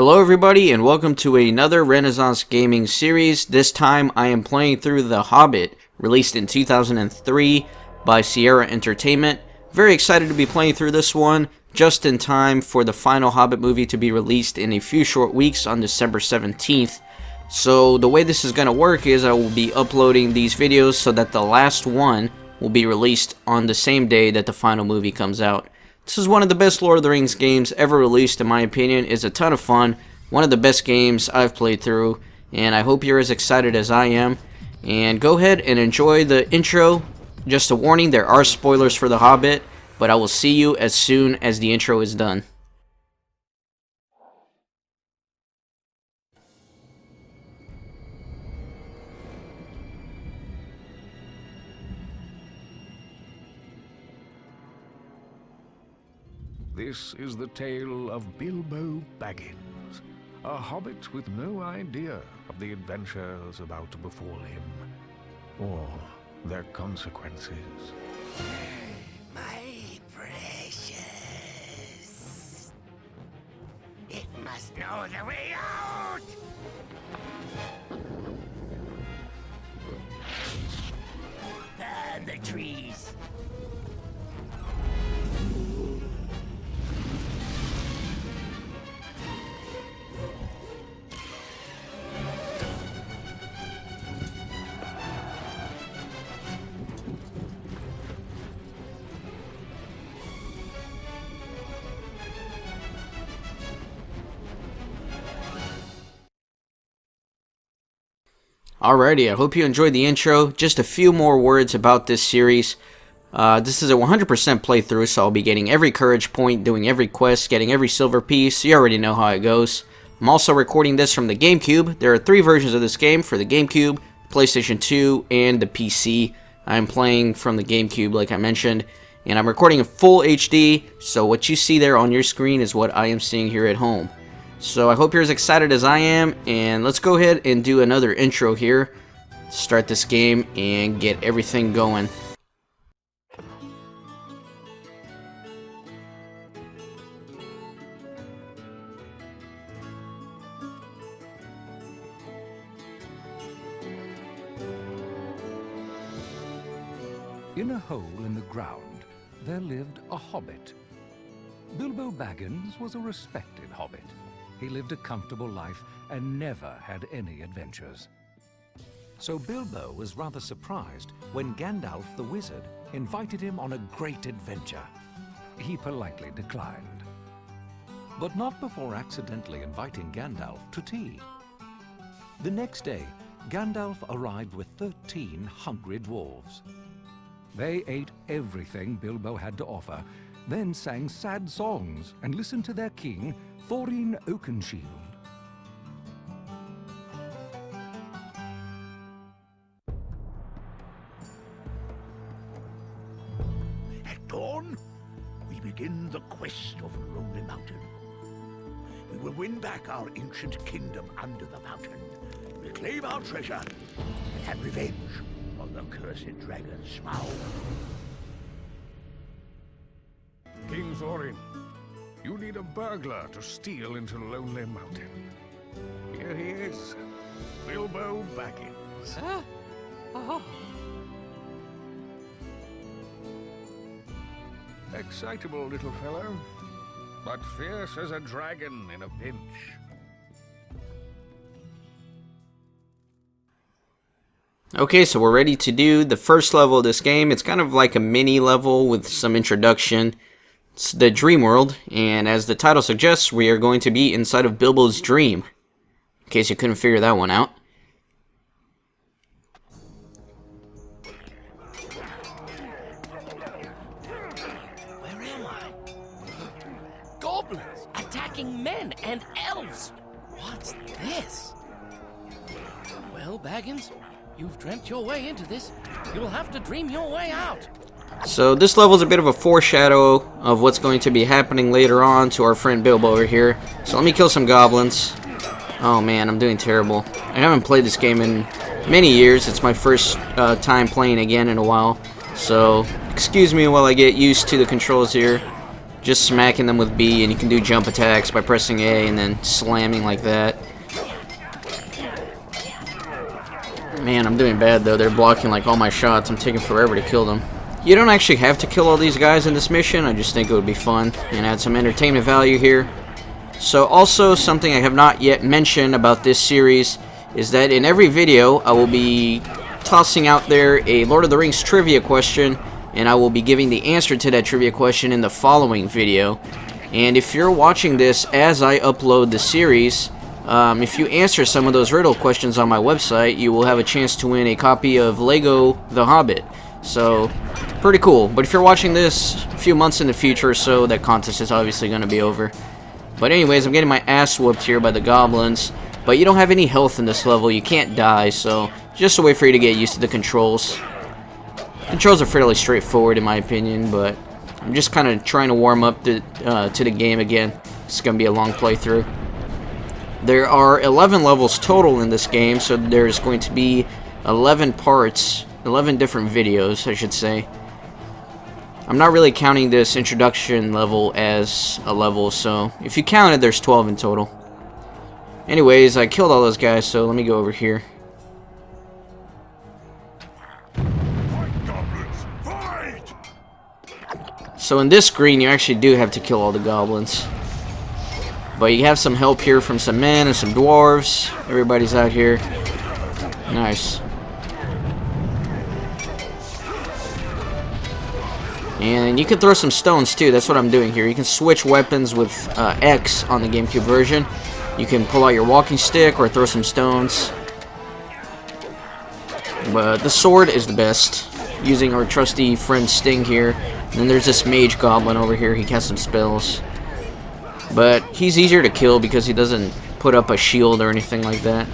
Hello everybody and welcome to another Renaissance Gaming series. This time I am playing through The Hobbit, released in 2003 by Sierra Entertainment. Very excited to be playing through this one, just in time for the final Hobbit movie to be released in a few short weeks on December 17th. So the way this is going to work is I will be uploading these videos so that the last one will be released on the same day that the final movie comes out. This is one of the best Lord of the Rings games ever released, in my opinion. It's a ton of fun. One of the best games I've played through, and I hope you're as excited as I am. And go ahead and enjoy the intro. Just a warning, there are spoilers for The Hobbit, but I will see you as soon as the intro is done. This is the tale of Bilbo Baggins, a hobbit with no idea of the adventures about to befall him, or their consequences. My precious, it must know the way out! Burn the trees! Alrighty, I hope you enjoyed the intro. Just a few more words about this series. This is a 100% playthrough, so I'll be getting every courage point, doing every quest, getting every silver piece. You already know how it goes. I'm also recording this from the GameCube. There are 3 versions of this game for the GameCube, PlayStation 2, and the PC. I'm playing from the GameCube, like I mentioned, and I'm recording in full HD, so what you see there on your screen is what I am seeing here at home. So I hope you're as excited as I am, and let's go ahead and do another intro here. Start this game and get everything going. In a hole in the ground, there lived a hobbit. Bilbo Baggins was a respected hobbit. He lived a comfortable life and never had any adventures. So Bilbo was rather surprised when Gandalf the wizard invited him on a great adventure. He politely declined. But not before accidentally inviting Gandalf to tea. The next day, Gandalf arrived with 13 hungry dwarves. They ate everything Bilbo had to offer, then sang sad songs and listened to their king, Thorin Oakenshield. At dawn, we begin the quest of Lonely Mountain. We will win back our ancient kingdom under the mountain, reclaim our treasure, and have revenge on the cursed dragon Smaug. King Thorin, you need a burglar to steal into Lonely Mountain. Here he is, Bilbo Baggins. Huh? Oh. Excitable little fellow, but fierce as a dragon in a pinch. Okay, so we're ready to do the first level of this game. It's kind of like a mini level with some introduction. It's the dream world, and as the title suggests, we are going to be inside of Bilbo's dream, in case you couldn't figure that one out. Where am I? Goblins attacking men and elves. What's this? Well, Baggins, you've dreamt your way into this. You'll have to dream your way out. So this level is a bit of a foreshadow of what's going to be happening later on to our friend Bilbo over here. So let me kill some goblins. Oh man, I'm doing terrible. I haven't played this game in many years. It's my first time playing again in a while. So excuse me while I get used to the controls here. just smacking them with B, and you can do jump attacks by pressing A and then slamming like that. Man, I'm doing bad though. They're blocking like all my shots. I'm taking forever to kill them. You don't actually have to kill all these guys in this mission. I just think it would be fun and add some entertainment value here. So also, something I have not yet mentioned about this series is that in every video I will be tossing out there a Lord of the Rings trivia question, and I will be giving the answer to that trivia question in the following video. And if you're watching this as I upload the series, if you answer some of those riddle questions on my website, you will have a chance to win a copy of Lego The Hobbit. So, pretty cool. But if you're watching this a few months in the future or so, that contest is obviously going to be over. But anyways, I'm getting my ass whooped here by the goblins. But you don't have any health in this level. You can't die, so just a way for you to get used to the controls. Controls are fairly straightforward in my opinion, but I'm just kind of trying to warm up to the game again. It's going to be a long playthrough. There are 11 levels total in this game, so there's going to be 11 parts, 11 different videos, I should say. I'm not really counting this introduction level as a level, so if you count it, there's 12 in total. Anyways, I killed all those guys, so let me go over here. Fight, goblins! Fight! So in this screen, you actually do have to kill all the goblins. But you have some help here from some men and some dwarves. Everybody's out here. Nice. And you can throw some stones too. That's what I'm doing here. You can switch weapons with X on the GameCube version. You can pull out your walking stick or throw some stones. But the sword is the best. Using our trusty friend Sting here. And then there's this mage goblin over here. He casts some spells. But he's easier to kill because he doesn't put up a shield or anything like that.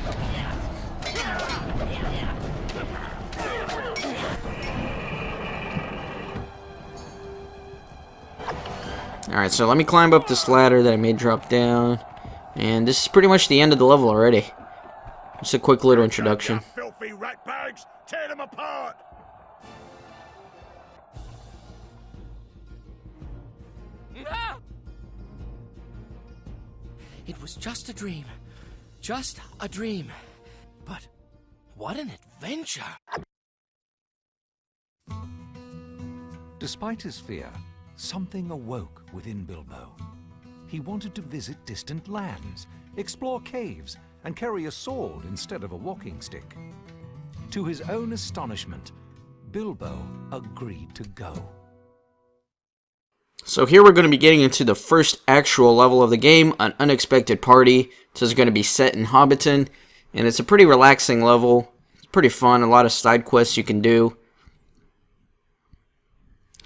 Alright, so let me climb up this ladder that I made drop down. And this is pretty much the end of the level already. Just a quick little introduction. Filthy rat bags! Tear them apart! Ah! It was just a dream. Just a dream. But what an adventure! Despite his fear, something awoke within Bilbo. He wanted to visit distant lands, explore caves, and carry a sword instead of a walking stick. To his own astonishment, Bilbo agreed to go. So here we're going to be getting into the first actual level of the game, An Unexpected Party. This is going to be set in Hobbiton, and it's a pretty relaxing level. It's pretty fun, a lot of side quests you can do.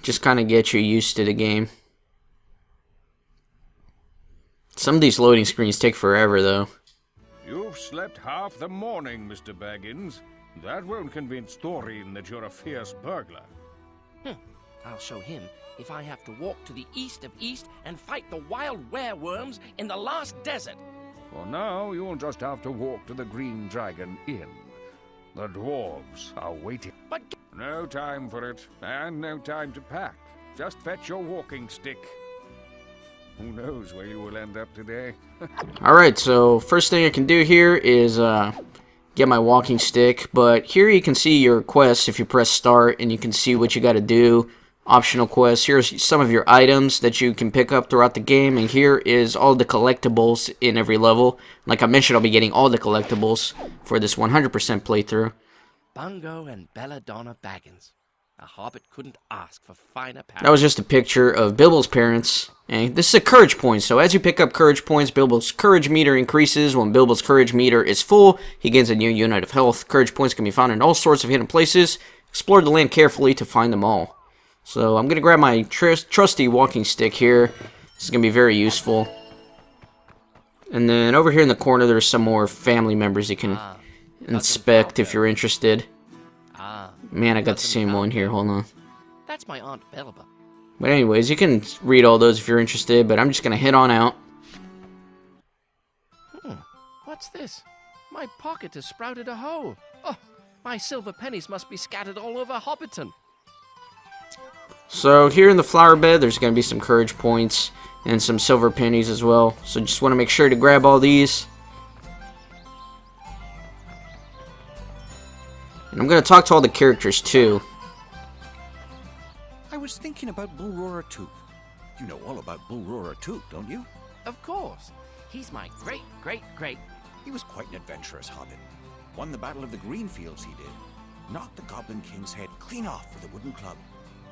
Just kind of get you used to the game. Some of these loading screens take forever, though. You've slept half the morning, Mr. Baggins. That won't convince Thorin that you're a fierce burglar. I'll show him if I have to walk to the east of East and fight the wild wereworms in the last desert. For now, you'll just have to walk to the Green Dragon Inn. The dwarves are waiting. But No time for it, and no time to pack. Just fetch your walking stick. Who knows where you will end up today? Alright, so first thing I can do here is get my walking stick. But here you can see your quests if you press start, and you can see what you got to do. Optional quests. Here's some of your items that you can pick up throughout the game, and here is all the collectibles in every level. Like I mentioned, I'll be getting all the collectibles for this 100% playthrough. Bungo and Belladonna Baggins. A hobbit couldn't ask for finer parents. That was just a picture of Bilbo's parents. And this is a courage point, so as you pick up courage points, Bilbo's courage meter increases. When Bilbo's courage meter is full, he gains a new unit of health. Courage points can be found in all sorts of hidden places. Explore the land carefully to find them all. So I'm going to grab my trusty walking stick here. This is going to be very useful. And then over here in the corner, there's some more family members you can inspect if you're interested. Man, I got the same one here. Hold on. That's my Aunt Belba. But anyways, you can read all those if you're interested, but I'm just going to head on out. What's this? My pocket has sprouted a hole. Oh, my silver pennies must be scattered all over Hobbiton. So here in the flower bed, there's going to be some courage points and some silver pennies as well. So just want to make sure to grab all these. And I'm going to talk to all the characters too. I was thinking about Bull Roarer Took. You know all about Bull Roarer Took, don't you? Of course. He's my great. He was quite an adventurous hobbit. Won the Battle of the Greenfields, he did. Knocked the Goblin King's head clean off with a wooden club.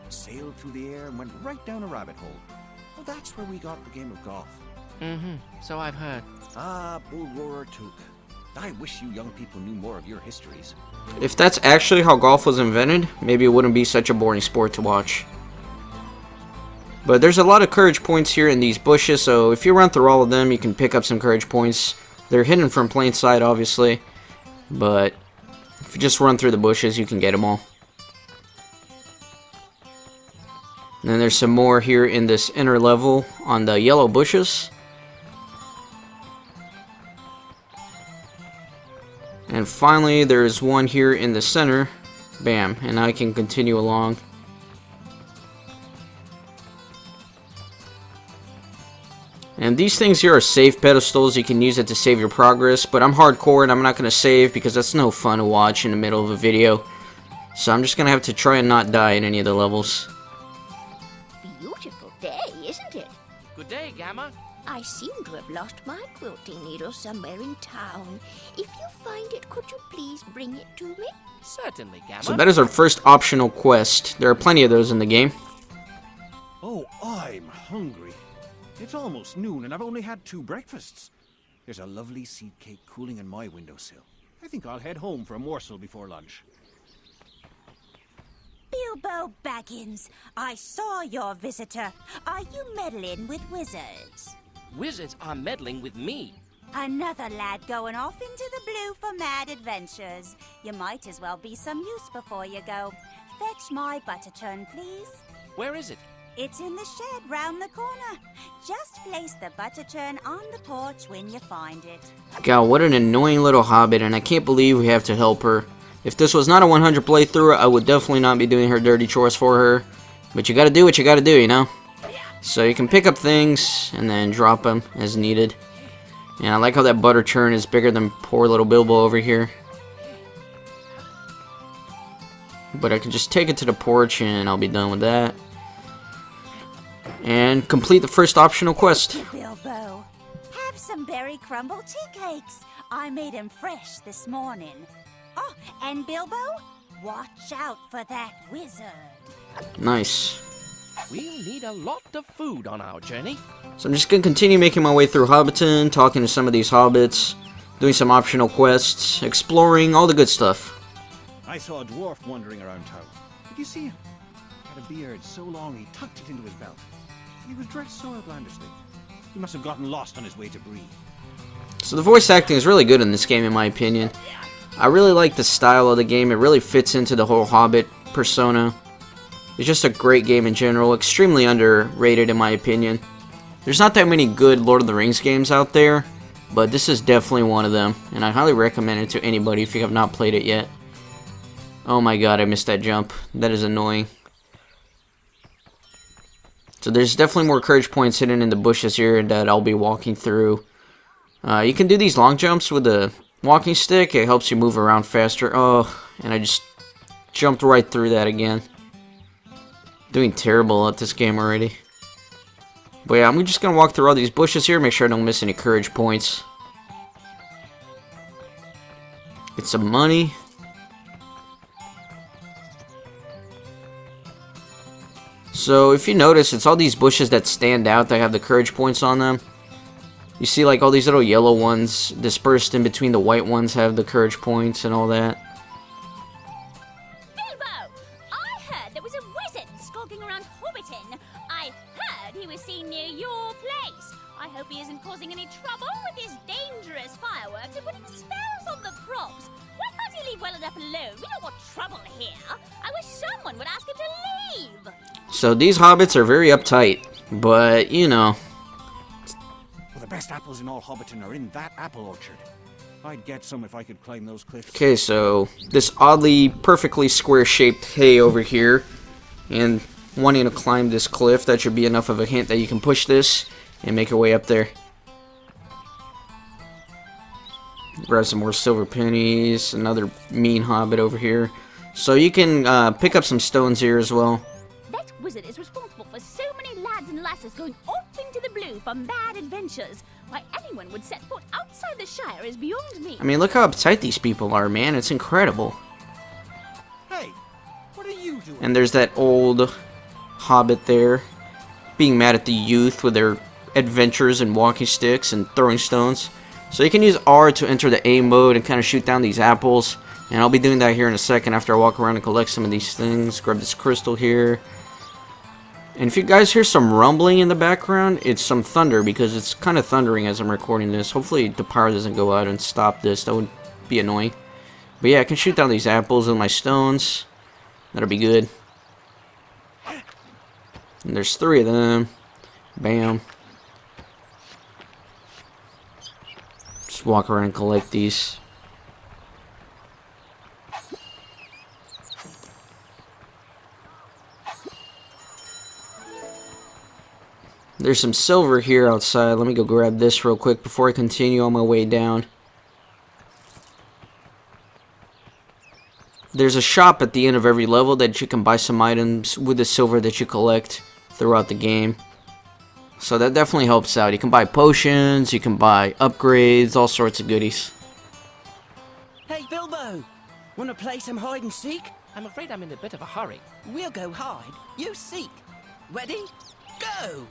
Sailed through the air and went right down a rabbit hole. Well, that's where we got the game of golf. So I've heard. Ah, Bull Roarer Took. I wish you young people knew more of your histories. If that's actually how golf was invented, maybe it wouldn't be such a boring sport to watch. But there's a lot of courage points here in these bushes, so if you run through all of them, you can pick up some courage points. They're hidden from plain sight, obviously, but if you just run through the bushes, you can get them all. And then there's some more here in this inner level on the yellow bushes. And finally, there's one here in the center. Bam, and I can continue along. And these things here are save pedestals. You can use it to save your progress, but I'm hardcore and I'm not going to save because that's no fun to watch in the middle of a video. So I'm just going to have to try and not die in any of the levels. Beautiful day, isn't it? Good day, Gamma. I seem to have lost my quilting needle somewhere in town. If you find it, could you please bring it to me? Certainly, Gamma. So that is our first optional quest. There are plenty of those in the game. Oh, I'm hungry. It's almost noon and I've only had 2 breakfasts. There's a lovely seed cake cooling in my windowsill. I think I'll head home for a morsel before lunch. Bilbo Baggins, I saw your visitor. Are you meddling with wizards? Wizards are meddling with me. Another lad going off into the blue for mad adventures. You might as well be some use before you go. Fetch my butter churn, please. Where is it? It's in the shed round the corner. Just place the butter churn on the porch when you find it. God, what an annoying little hobbit, and I can't believe we have to help her. If this was not a 100 playthrough, I would definitely not be doing her dirty chores for her. But you gotta do what you gotta do, you know? So you can pick up things and then drop them as needed. And I like how that butter churn is bigger than poor little Bilbo over here. But I can just take it to the porch and I'll be done with that. And complete the first optional quest. Bilbo, have some berry crumble tea cakes. I made them fresh this morning. Oh, and Bilbo, watch out for that wizard. Nice. We'll need a lot of food on our journey. So I'm just going to continue making my way through Hobbiton, talking to some of these hobbits, doing some optional quests, exploring, all the good stuff. I saw a dwarf wandering around town. Did you see him? He had a beard so long he tucked it into his belt. And he was dressed so outlandishly. He must have gotten lost on his way to Bree. So the voice acting is really good in this game, in my opinion. I really like the style of the game. It really fits into the whole Hobbit persona. It's just a great game in general. Extremely underrated, in my opinion. There's not that many good Lord of the Rings games out there, but this is definitely one of them. And I highly recommend it to anybody if you have not played it yet. Oh my god, I missed that jump. That is annoying. So there's definitely more courage points hidden in the bushes here that I'll be walking through. You can do these long jumps with a walking stick. It helps you move around faster. Oh, and I just jumped right through that again. Doing terrible at this game already. But yeah, I'm just going to walk through all these bushes here, make sure I don't miss any courage points. Get some money. So if you notice, it's all these bushes that stand out that have the courage points on them. You see like all these little yellow ones dispersed in between the white ones have the courage points and all that. Bilbo! I heard there was a wizard skulking around Hobbiton. I heard he was seen near your place. I hope he isn't causing any trouble with his dangerous fireworks and putting spells on the props. Why can't he leave well enough alone? We don't want trouble here. I wish someone would ask him to leave. So these hobbits are very uptight, but you know. Well, the best apples in all Hobbiton are in that apple orchard. I'd get some if I could climb those cliffs. Okay, so this oddly perfectly square shaped hay over here, and wanting to climb this cliff, that should be enough of a hint that you can push this and make your way up there. Grab some more silver pennies, another mean hobbit over here. So you can pick up some stones here as well. That wizard is responsible for so many lads and lasses going off into the blue for mad adventures. Why anyone would set foot outside the Shire is beyond me. I mean, look how uptight these people are, man. It's incredible. Hey, what are you doing? And there's that old hobbit there, being mad at the youth with their adventures and walking sticks and throwing stones. So you can use R to enter the A mode and kind of shoot down these apples. And I'll be doing that here in a second after I walk around and collect some of these things. Grab this crystal here. And if you guys hear some rumbling in the background, it's some thunder because it's kind of thundering as I'm recording this. Hopefully the power doesn't go out and stop this. That would be annoying. But yeah, I can shoot down these apples with my stones. That'll be good. And there's 3 of them. Bam. Just walk around and collect these. There's some silver here outside. Let me go grab this real quick before I continue on my way down. There's a shop at the end of every level that you can buy some items with the silver that you collect throughout the game. So that definitely helps out. You can buy potions, you can buy upgrades, all sorts of goodies. Hey, Bilbo! Wanna play some hide and seek? I'm afraid I'm in a bit of a hurry. We'll go hide, you seek. Ready? Go!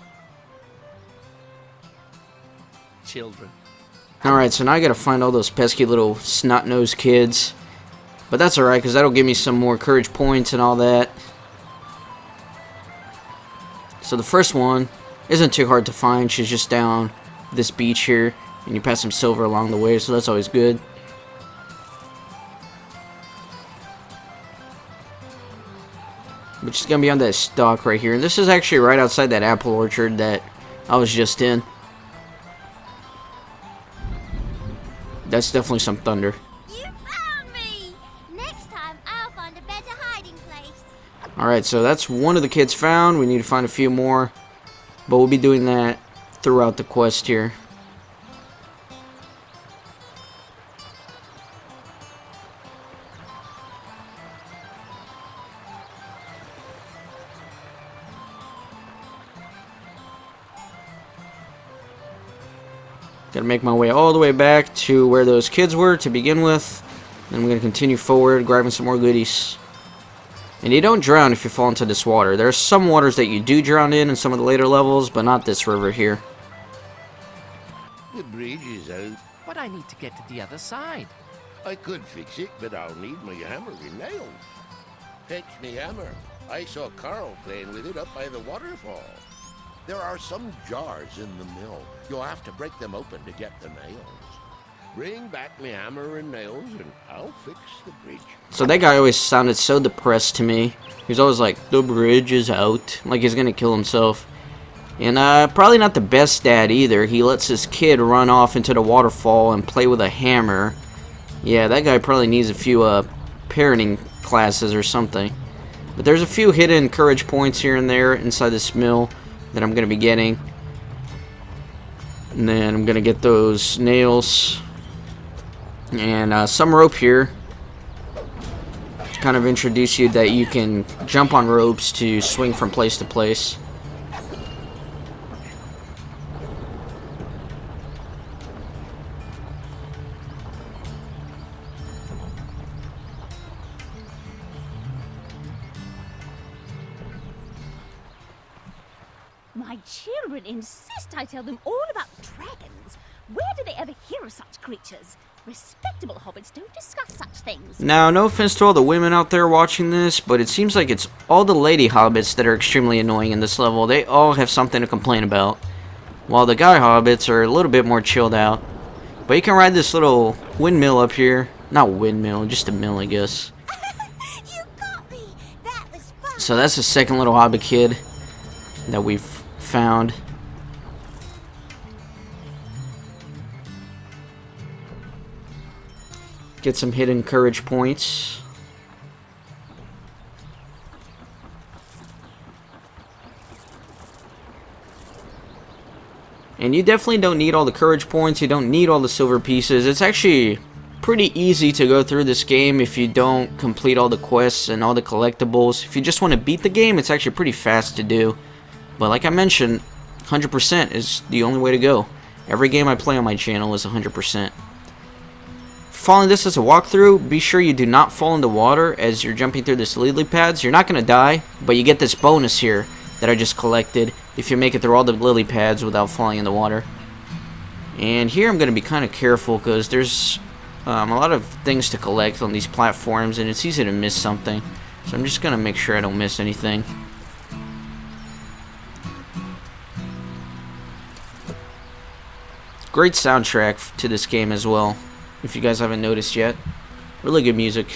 Children. Alright, so now I gotta find all those pesky little snot-nosed kids. But that's alright, because that'll give me some more courage points and all that. So the first one isn't too hard to find. She's just down this beach here. And you pass some silver along the way, so that's always good. But she's gonna be on that stalk right here. And this is actually right outside that apple orchard that I was just in. That's definitely some thunder. You found me! Next time, I'll find a better hiding place. Alright, so that's one of the kids found. We need to find a few more. But we'll be doing that throughout the quest here. Gotta make my way all the way back to where those kids were to begin with. Then we're gonna continue forward, grabbing some more goodies. And you don't drown if you fall into this water. There are some waters that you do drown in some of the later levels, but not this river here. The bridge is out. But I need to get to the other side. I could fix it, but I'll need my hammer and nails. Fetch me hammer. I saw Carl playing with it up by the waterfall. There are some jars in the mill. You'll have to break them open to get the nails. Bring back me hammer and nails, and I'll fix the bridge. So that guy always sounded so depressed to me. He was always like, the bridge is out. Like he's gonna kill himself. And probably not the best dad either. He lets his kid run off into the waterfall and play with a hammer. Yeah, that guy probably needs a few parenting classes or something. But there's a few hidden courage points here and there inside this mill that I'm going to be getting. And then I'm going to get those nails. And some rope here. To kind of introduce you that you can jump on ropes to swing from place to place. My children insist I tell them all about dragons. Where do they ever hear of such creatures? Respectable hobbits don't discuss such things. Now, no offense to all the women out there watching this, but it seems like it's all the lady hobbits that are extremely annoying in this level. They all have something to complain about, while the guy hobbits are a little bit more chilled out. But you can ride this little windmill up here. Not windmill, just a mill, I guess. You got me! That was fun! So that's the second little hobbit kid that we've found. Get some hidden courage points. And you definitely don't need all the courage points, you don't need all the silver pieces. It's actually pretty easy to go through this game if you don't complete all the quests and all the collectibles. If you just want to beat the game, it's actually pretty fast to do. But like I mentioned, 100% is the only way to go. Every game I play on my channel is 100%. Following this as a walkthrough, be sure you do not fall into water as you're jumping through this lily pads. You're not going to die, but you get this bonus here that I just collected if you make it through all the lily pads without falling in the water. And here I'm going to be kind of careful because there's a lot of things to collect on these platforms and it's easy to miss something. So I'm just going to make sure I don't miss anything. Great soundtrack to this game as well, if you guys haven't noticed yet. Really good music.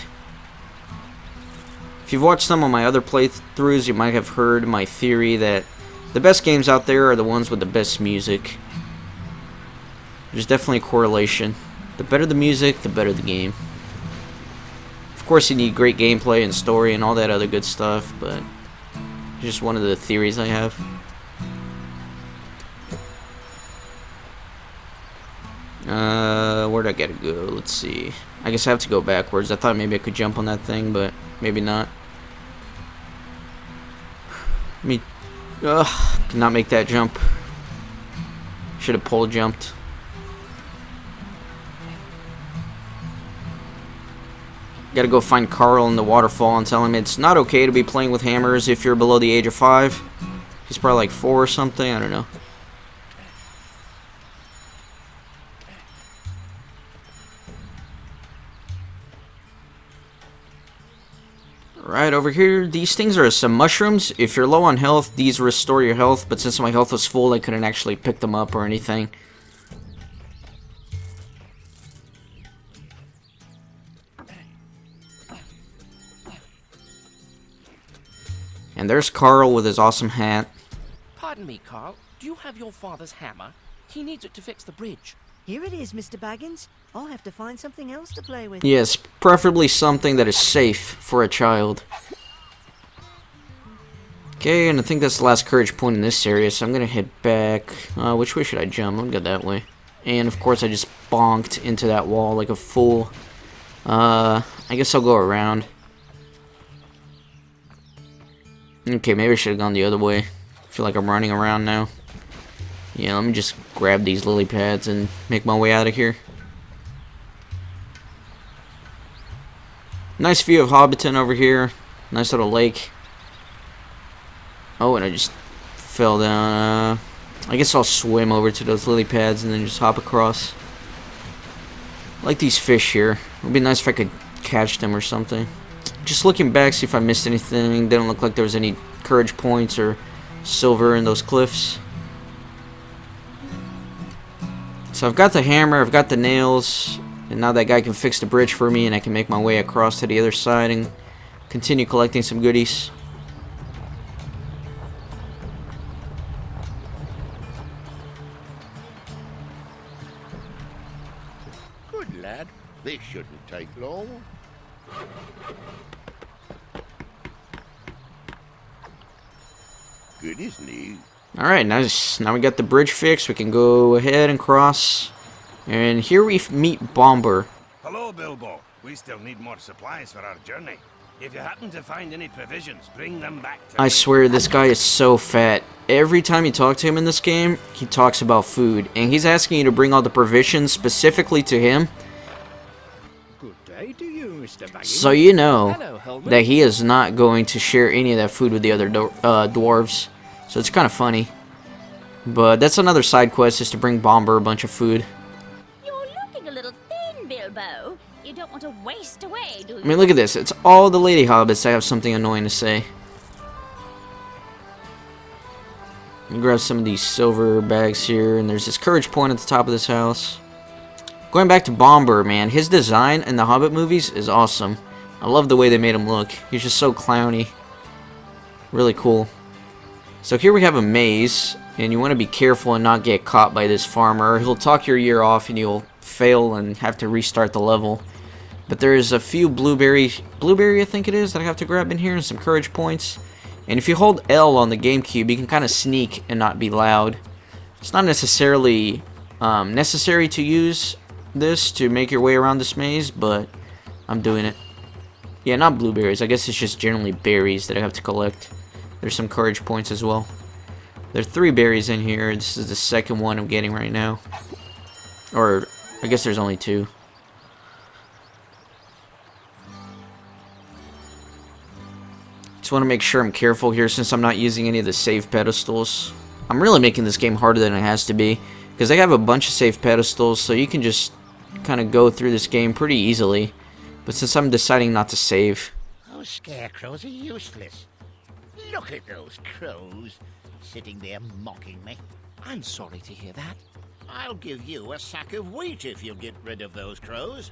If you've watched some of my other playthroughs, you might have heard my theory that the best games out there are the ones with the best music. There's definitely a correlation. The better the music, the better the game. Of course you need great gameplay and story and all that other good stuff, but it's just one of the theories I have. Where'd I gotta go? Let's see. I guess I have to go backwards. I thought maybe I could jump on that thing, but maybe not. Could not make that jump. Should have pole jumped. Gotta go find Carl in the waterfall and tell him it's not okay to be playing with hammers if you're below the age of 5. He's probably like 4 or something, I don't know. Right over here, these things are some mushrooms. If you're low on health, these restore your health, but since my health was full, I couldn't actually pick them up or anything. And there's Carl with his awesome hat. Pardon me, Carl. Do you have your father's hammer? He needs it to fix the bridge. Here it is, Mr. Baggins. I'll have to find something else to play with. Yes, preferably something that is safe for a child. Okay, and I think that's the last courage point in this area, so I'm gonna head back. Which way should I jump? I'll go that way. And of course I just bonked into that wall like a fool. I guess I'll go around. Okay, maybe I should have gone the other way. I feel like I'm running around now. Yeah, let me just grab these lily pads and make my way out of here. Nice view of Hobbiton over here. Nice little lake. Oh, and I just fell down. I guess I'll swim over to those lily pads and then just hop across. I like these fish here. It would be nice if I could catch them or something. Just looking back, see if I missed anything. Didn't look like there was any courage points or silver in those cliffs. So I've got the hammer, I've got the nails, and now that guy can fix the bridge for me and I can make my way across to the other side and continue collecting some goodies. Good lad. This shouldn't take long. Good as new. Alright, nice. Now we got the bridge fixed. We can go ahead and cross. And here we meet Bomber. Hello, Bilbo. We still need more supplies for our journey. If you happen to find any provisions, bring them back to me. I swear, this guy is so fat. Every time you talk to him in this game, he talks about food. And he's asking you to bring all the provisions specifically to him. Good day to you, Mr. Baggins. So you know Hello, that he is not going to share any of that food with the other dwarves. So it's kind of funny. But that's another side quest, is to bring Bomber a bunch of food. You're looking a little thin, Bilbo. You don't want to waste away, do you? I mean, look at this. It's all the lady hobbits that have something annoying to say. Let me grab some of these silver bags here, and there's this courage point at the top of this house. Going back to Bomber, man, his design in the Hobbit movies is awesome. I love the way they made him look. He's just so clowny. Really cool. So here we have a maze, and you want to be careful and not get caught by this farmer. He'll talk your ear off and you'll fail and have to restart the level. But there's a few blueberry I think it is, that I have to grab in here, and some courage points. And if you hold L on the GameCube, you can kind of sneak and not be loud. It's not necessarily necessary to use this to make your way around this maze, but I'm doing it. Yeah, not blueberries. I guess it's just generally berries that I have to collect. There's some courage points as well. There are 3 berries in here. This is the second one I'm getting right now. Or, I guess there's only 2. Just want to make sure I'm careful here since I'm not using any of the save pedestals. I'm really making this game harder than it has to be, because I have a bunch of save pedestals, so you can just kind of go through this game pretty easily. But since I'm deciding not to save... Those scarecrows are useless. Look at those crows, sitting there mocking me. I'm sorry to hear that. I'll give you a sack of wheat if you get rid of those crows.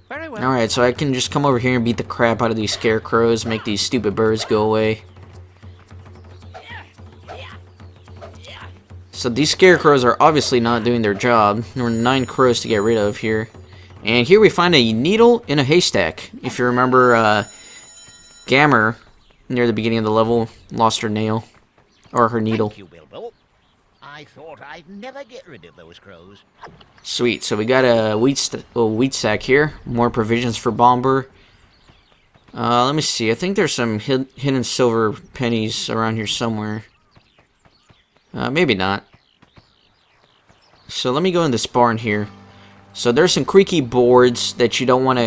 Very well. Alright, so I can just come over here and beat the crap out of these scarecrows, make these stupid birds go away. So these scarecrows are obviously not doing their job. There were 9 crows to get rid of here. And here we find a needle in a haystack. If you remember, Gammer, near the beginning of the level, lost her nail. Or her needle. Thank you, Bilbo. I thought I'd never get rid of those crows. Sweet, so we got a wheat sack here. More provisions for Bomber. Let me see. I think there's some hidden silver pennies around here somewhere. Maybe not. So let me go in this barn here. So there's some creaky boards that you don't want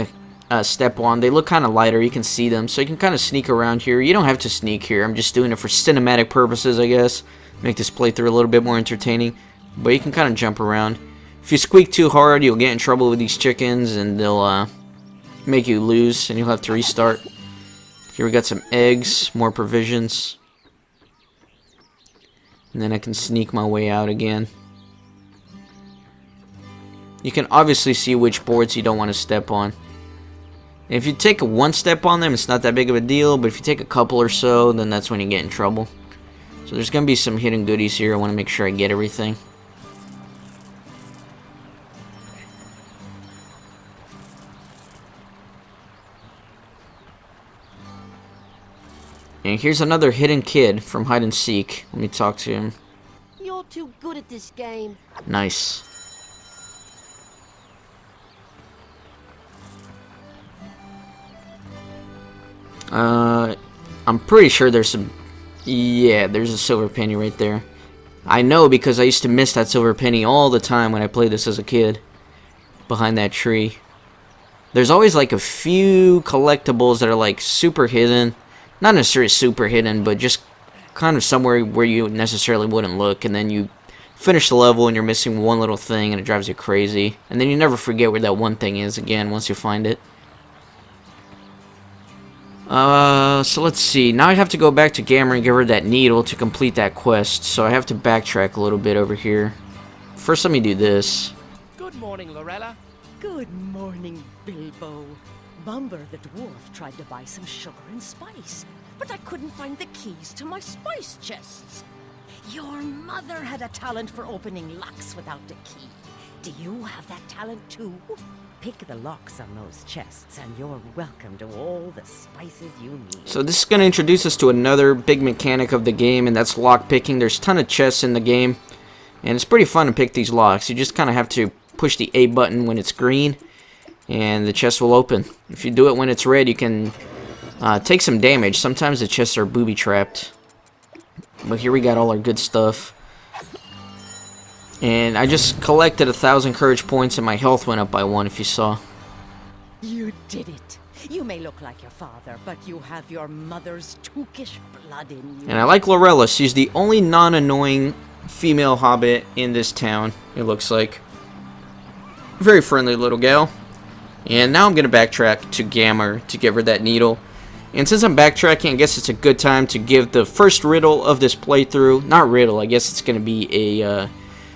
to step on. They look kind of lighter. You can see them. So you can kind of sneak around here. You don't have to sneak here. I'm just doing it for cinematic purposes, I guess. Make this playthrough a little bit more entertaining. But you can kind of jump around. If you squeak too hard, you'll get in trouble with these chickens. And they'll make you lose. And you'll have to restart. Here we got some eggs. More provisions. And then I can sneak my way out again. You can obviously see which boards you don't want to step on. And if you take one step on them, it's not that big of a deal. But if you take a couple or so, then that's when you get in trouble. So there's going to be some hidden goodies here. I want to make sure I get everything. And here's another hidden kid from Hide and Seek. Let me talk to him. You're too good at this game. Nice. I'm pretty sure there's some... Yeah, there's a silver penny right there. I know because I used to miss that silver penny all the time when I played this as a kid. Behind that tree. There's always like a few collectibles that are like super hidden. Not necessarily super hidden, but just kind of somewhere where you necessarily wouldn't look. And then you finish the level and you're missing one little thing and it drives you crazy. And then you never forget where that one thing is again once you find it. So let's see. Now I have to go back to Gamma and give her that needle to complete that quest. So I have to backtrack a little bit over here. First, let me do this. Good morning, Lorella. Good morning, Bilbo. Bumber the dwarf tried to buy some sugar and spice, but I couldn't find the keys to my spice chests. Your mother had a talent for opening locks without a key. Do you have that talent too? Pick the locks on those chests, and you're welcome to all the spices you need. So this is going to introduce us to another big mechanic of the game, and that's lock picking. There's a ton of chests in the game, and it's pretty fun to pick these locks. You just kind of have to push the A button when it's green, and the chest will open. If you do it when it's red, you can take some damage. Sometimes the chests are booby-trapped. But here we got all our good stuff. And I just collected 1,000 courage points and my health went up by 1 if you saw. You did it. You may look like your father, but you have your mother's Tookish blood in you. And I like Lorella. She's the only non-annoying female hobbit in this town, it looks like. Very friendly little gal. And now I'm going to backtrack to Gamma to give her that needle. And since I'm backtracking, I guess it's a good time to give the first riddle of this playthrough. Not riddle, I guess it's going to be a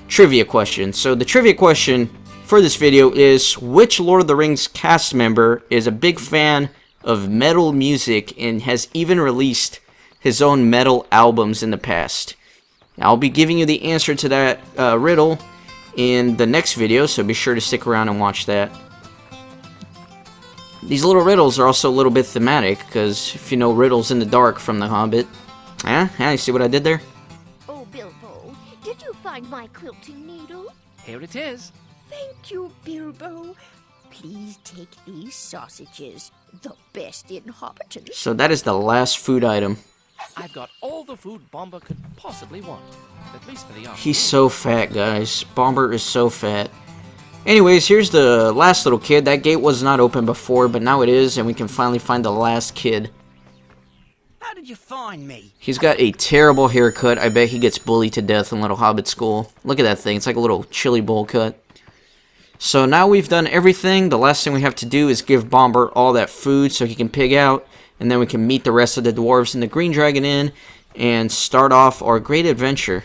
trivia question. So the trivia question for this video is, which Lord of the Rings cast member is a big fan of metal music and has even released his own metal albums in the past? I'll be giving you the answer to that riddle in the next video, so be sure to stick around and watch that. These little riddles are also a little bit thematic, because if you know riddles in the dark from The Hobbit... you see what I did there? Oh, Bilbo, did you find my quilting needle? Here it is. Thank you, Bilbo. Please take these sausages, the best in Hobbiton. So that is the last food item. I've got all the food Bomber could possibly want. At least for the army. He's so fat, guys. Bomber is so fat. Anyways, here's the last little kid. That gate was not open before, but now it is, and we can finally find the last kid. How did you find me? He's got a terrible haircut. I bet he gets bullied to death in Little Hobbit School. Look at that thing. It's like a little chili bowl cut. So now we've done everything. The last thing we have to do is give Bomber all that food so he can pig out. And then we can meet the rest of the dwarves in the Green Dragon Inn and start off our great adventure.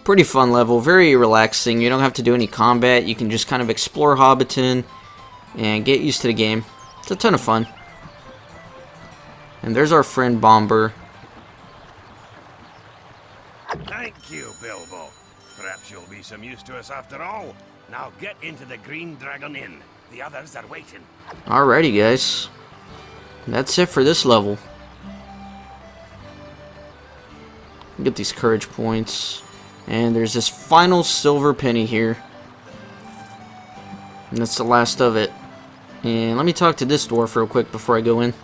Pretty fun level, very relaxing. You don't have to do any combat. You can just kind of explore Hobbiton and get used to the game. It's a ton of fun. And there's our friend Bomber. Thank you, Bilbo. Perhaps you'll be some use to us after all. Now get into the Green Dragon Inn. The others are waiting. Alrighty, guys. That's it for this level. Get these courage points. And there's this final silver penny here. And that's the last of it. And let me talk to this dwarf real quick before I go in.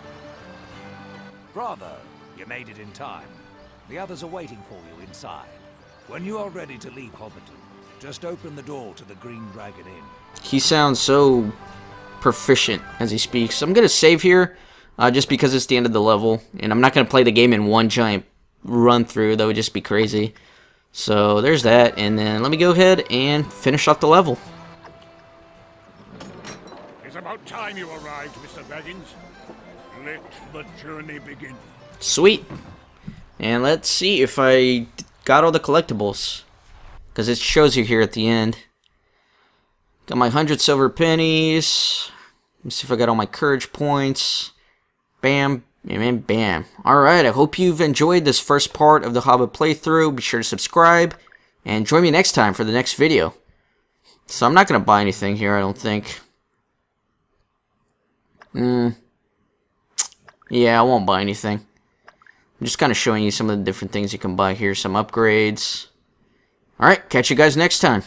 Bravo, you made it in time. The others are waiting for you inside. When you are ready to leave Hobbiton, just open the door to the Green Dragon Inn. He sounds so proficient as he speaks. I'm going to save here just because it's the end of the level. And I'm not going to play the game in one giant run through. That would just be crazy. So there's that. And then let me go ahead and finish off the level. It's about time you arrived, Mr. Baggins. Let the journey begin. Sweet. And let's see if I got all the collectibles. Because it shows you here at the end. Got my 100 silver pennies. Let's see if I got all my courage points. Bam. Bam, bam. Alright, I hope you've enjoyed this first part of the Hobbit playthrough. Be sure to subscribe. And join me next time for the next video. So I'm not going to buy anything here, I don't think. Yeah, I won't buy anything. I'm just kind of showing you some of the different things you can buy here. Some upgrades. Alright, catch you guys next time.